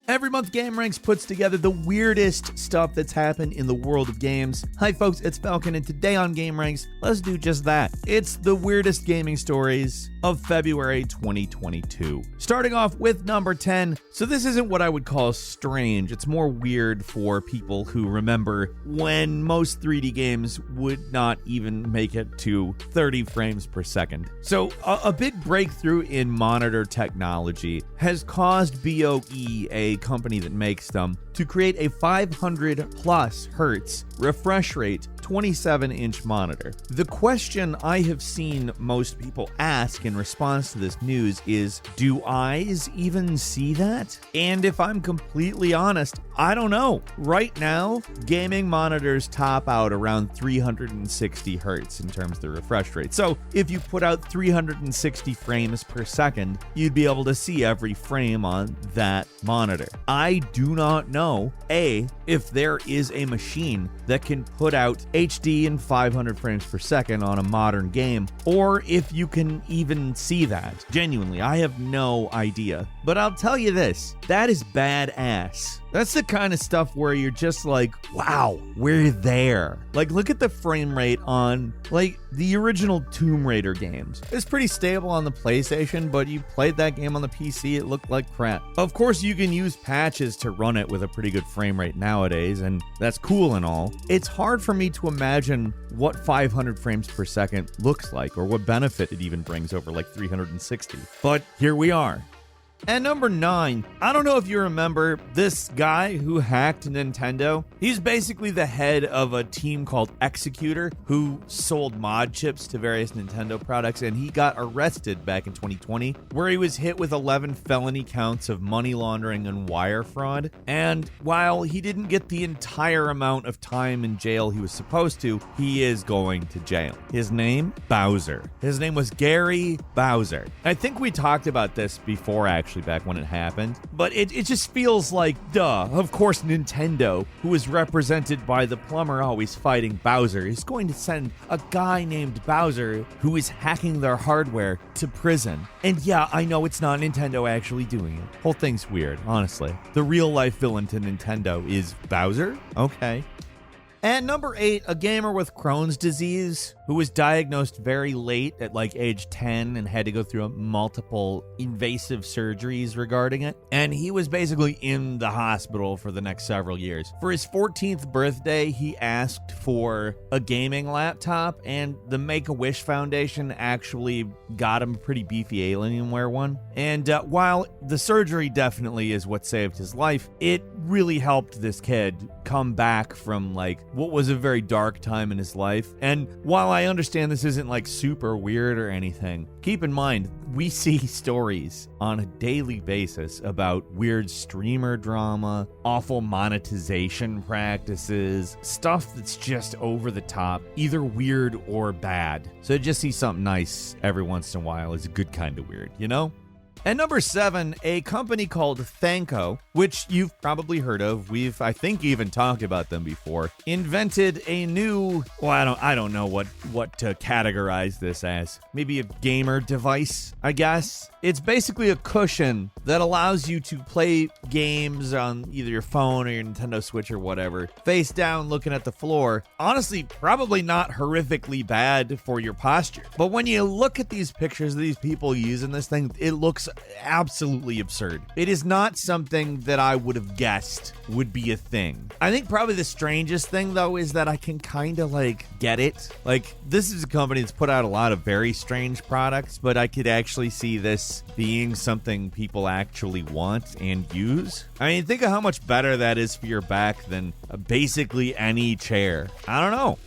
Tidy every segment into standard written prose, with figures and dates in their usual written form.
Every month, gameranx puts together the weirdest stuff that's happened in the world of games. Hi folks, it's Falcon, and today on gameranx, let's do just that. It's the weirdest gaming stories of February 2022. Starting off with number 10. So this isn't what I would call strange. It's more weird for people who remember when most 3D games would not even make it to 30 frames per second. So a big breakthrough in monitor technology has caused BOE, a company that makes them, to create a 500 plus hertz refresh rate 27-inch monitor. The question I have seen most people ask in response to this news is, do eyes even see that? And if I'm completely honest, I don't know. Right now, gaming monitors top out around 360 hertz in terms of the refresh rate. So if you put out 360 frames per second, you'd be able to see every frame on that monitor. I do not know, A, if there is a machine that can put out HD in 500 frames per second on a modern game, or if you can even see that. Genuinely, I have no idea. But I'll tell you this, that is badass. That's the kind of stuff where you're just like, wow, we're there. Like, look at the frame rate on, like, the original Tomb Raider games. It's pretty stable on the PlayStation, but you played that game on the PC, it looked like crap. Of course, you can use patches to run it with a pretty good frame rate nowadays, and that's cool and all. It's hard for me to imagine what 500 frames per second looks like, or what benefit it even brings over like 360. But here we are. At number 9, I don't know if you remember this guy who hacked Nintendo. He's basically the head of a team called Executor who sold mod chips to various Nintendo products, and he got arrested back in 2020 where he was hit with 11 felony counts of money laundering and wire fraud. And while he didn't get the entire amount of time in jail he was supposed to, he is going to jail. His name? Bowser. His name was Gary Bowser. I think we talked about this before, actually, back when it happened, but it just feels like, duh, of course Nintendo, who is represented by the plumber always fighting Bowser, is going to send a guy named Bowser who is hacking their hardware to prison. And yeah, I know it's not Nintendo actually doing it. Whole thing's weird, honestly. The real life villain to Nintendo is Bowser? Okay. At number 8, a gamer with Crohn's disease who was diagnosed very late at like age 10 and had to go through multiple invasive surgeries regarding it. And he was basically in the hospital for the next several years. For his 14th birthday, he asked for a gaming laptop, and the Make-A-Wish Foundation actually got him a pretty beefy Alienware one. And while the surgery definitely is what saved his life, it really helped this kid come back from like what was a very dark time in his life. And while I understand this isn't like super weird or anything, keep in mind, we see stories on a daily basis about weird streamer drama, awful monetization practices, stuff that's just over the top, either weird or bad. So just see something nice every once in a while is a good kind of weird, you know? At number 7, a company called Thanco, which you've probably heard of, we've, I think, even talked about them before, invented a new, well, I don't know what to categorize this as. Maybe a gamer device, I guess. It's basically a cushion that allows you to play games on either your phone or your Nintendo Switch or whatever, face down looking at the floor. Honestly, probably not horrifically bad for your posture. But when you look at these pictures of these people using this thing, it looks absolutely absurd. It is not something that I would have guessed would be a thing. I think probably the strangest thing, though, is that I can kind of like get it. Like, this is a company that's put out a lot of very strange products, but I could actually see this being something people actually want and use. I mean, think of how much better that is for your back than basically any chair. I don't know.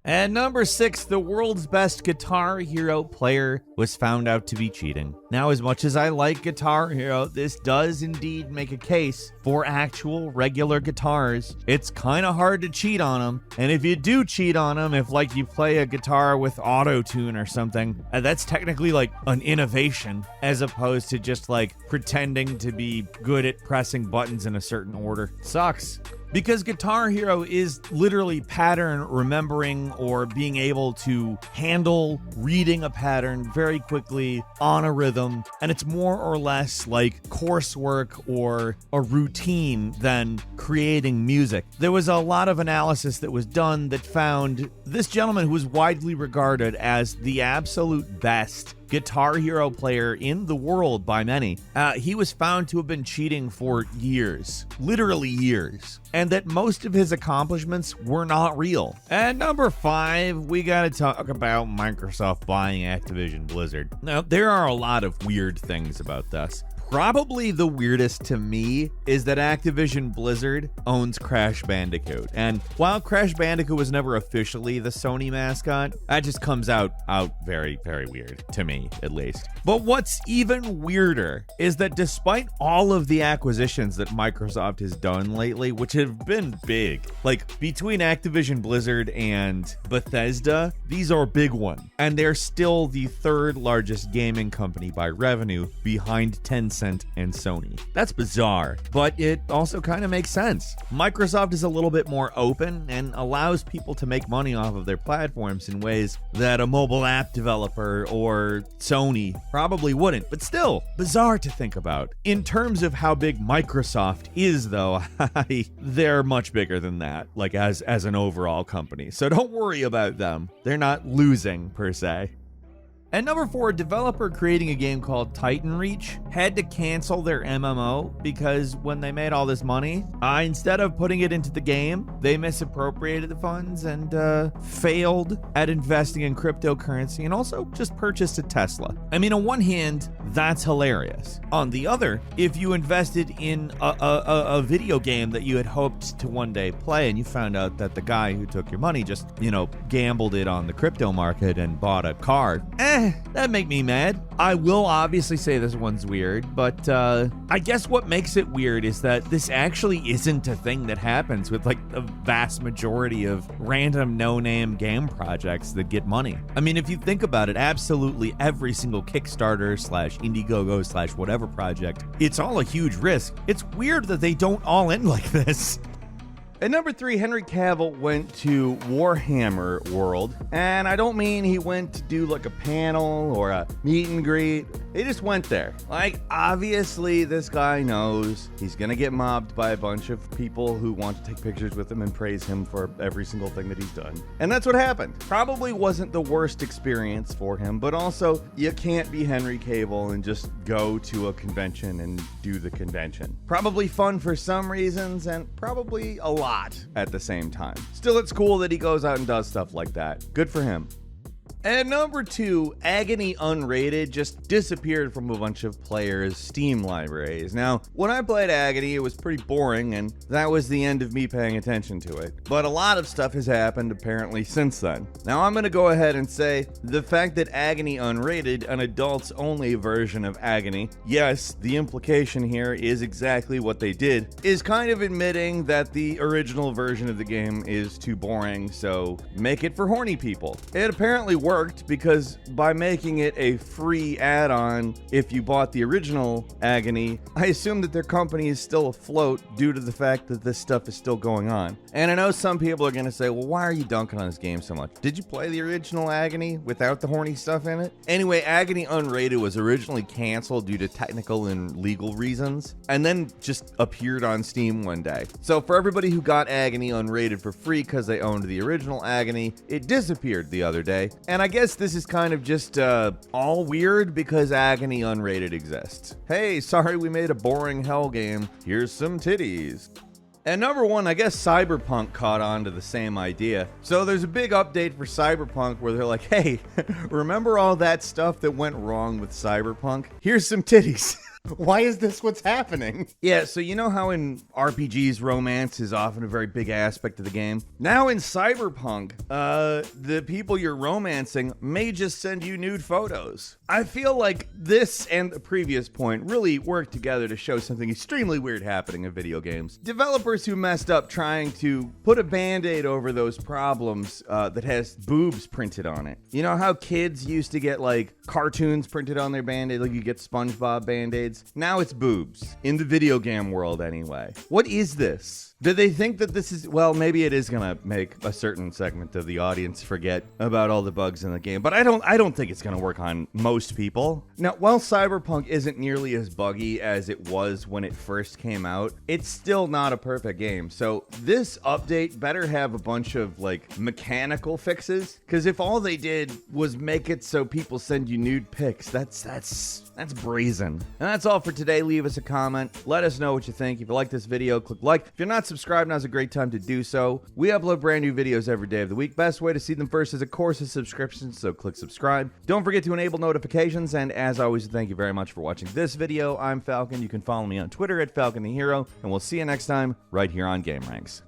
At number 6, the world's best Guitar Hero player was found out to be cheating. Now, as much as I like Guitar Hero, this does indeed make a case for actual regular guitars. It's kind of hard to cheat on them. And if you do cheat on them, if like you play a guitar with auto-tune or something, that's technically like an innovation as opposed to just like pretending to be good at pressing buttons in a certain order. Sucks. because Guitar Hero is literally pattern remembering or being able to handle reading a pattern very quickly on a rhythm, and it's more or less like coursework or a routine than creating music. There was a lot of analysis that was done that found this gentleman, who was widely regarded as the absolute best Guitar Hero player in the world by many, he was found to have been cheating for years, literally years, and that most of his accomplishments were not real. And number 5, we gotta talk about Microsoft buying Activision Blizzard. Now, there are a lot of weird things about this. Probably the weirdest to me is that Activision Blizzard owns Crash Bandicoot. And while Crash Bandicoot was never officially the Sony mascot, that just comes out very, very weird, to me at least. But what's even weirder is that despite all of the acquisitions that Microsoft has done lately, which have been big, like between Activision Blizzard and Bethesda, these are a big one. And they're still the 3rd largest gaming company by revenue behind Tencent and Sony. That's bizarre, but it also kind of makes sense. Microsoft is a little bit more open and allows people to make money off of their platforms in ways that a mobile app developer or Sony probably wouldn't, but still bizarre to think about. In terms of how big Microsoft is, though, they're much bigger than that, like as an overall company. So don't worry about them. They're not losing per se. And number 4, a developer creating a game called Titan Reach had to cancel their MMO because when they made all this money, instead of putting it into the game, they misappropriated the funds and failed at investing in cryptocurrency and also just purchased a Tesla. I mean, on one hand, that's hilarious. On the other, if you invested in a video game that you had hoped to one day play and you found out that the guy who took your money just, gambled it on the crypto market and bought a car, that'd make me mad. I will obviously say this one's weird, but I guess what makes it weird is that this actually isn't a thing that happens with like the vast majority of random no-name game projects that get money. I mean, if you think about it, absolutely every single Kickstarter / Indiegogo / whatever project, it's all a huge risk. It's weird that they don't all end like this. At number 3, Henry Cavill went to Warhammer World, and I don't mean he went to do like a panel or a meet and greet. He just went there. Like, obviously this guy knows he's gonna get mobbed by a bunch of people who want to take pictures with him and praise him for every single thing that he's done. And that's what happened. Probably wasn't the worst experience for him, but also you can't be Henry Cavill and just go to a convention and do the convention. Probably fun for some reasons and probably a lot at the same time. Still, it's cool that he goes out and does stuff like that. Good for him. At number 2, Agony Unrated just disappeared from a bunch of players' Steam libraries. Now, when I played Agony, it was pretty boring, and that was the end of me paying attention to it. But a lot of stuff has happened apparently since then. Now, I'm going to go ahead and say the fact that Agony Unrated, an adults-only version of Agony, yes, the implication here is exactly what they did, is kind of admitting that the original version of the game is too boring, so make it for horny people. It apparently worked because by making it a free add-on if you bought the original Agony, I assume that their company is still afloat due to the fact that this stuff is still going on. And I know some people are going to say, well, why are you dunking on this game so much? Did you play the original Agony without the horny stuff in it? Anyway, Agony Unrated was originally canceled due to technical and legal reasons, and then just appeared on Steam one day. So for everybody who got Agony Unrated for free because they owned the original Agony, it disappeared the other day. And I guess this is kind of just all weird because Agony Unrated exists. Hey, sorry we made a boring hell game. Here's some titties. And number 1, I guess Cyberpunk caught on to the same idea. So there's a big update for Cyberpunk where they're like, hey, remember all that stuff that went wrong with Cyberpunk? Here's some titties. Why is this what's happening? Yeah, so you know how in RPGs, romance is often a very big aspect of the game? Now in Cyberpunk, the people you're romancing may just send you nude photos. I feel like this and the previous point really work together to show something extremely weird happening in video games. Developers who messed up trying to put a band-aid over those problems that has boobs printed on it. You know how kids used to get like cartoons printed on their band-aid, like you get SpongeBob band-aids? AIDS. Now it's boobs. In the video game world, anyway. What is this? Do they think that this is... Well, maybe it is gonna make a certain segment of the audience forget about all the bugs in the game, but I don't think it's gonna work on most people. Now, while Cyberpunk isn't nearly as buggy as it was when it first came out, it's still not a perfect game. So this update better have a bunch of, like, mechanical fixes, because if all they did was make it so people send you nude pics, that's brazen. And that's all for today. Leave us a comment. Let us know what you think. If you like this video, click like. If you're not subscribed, now's a great time to do so. We upload brand new videos every day of the week. Best way to see them first is, of course, a subscription, so click subscribe. Don't forget to enable notifications, and as always, thank you very much for watching this video. I'm Falcon. You can follow me on Twitter at Falcon the Hero, and we'll see you next time right here on GameRanx.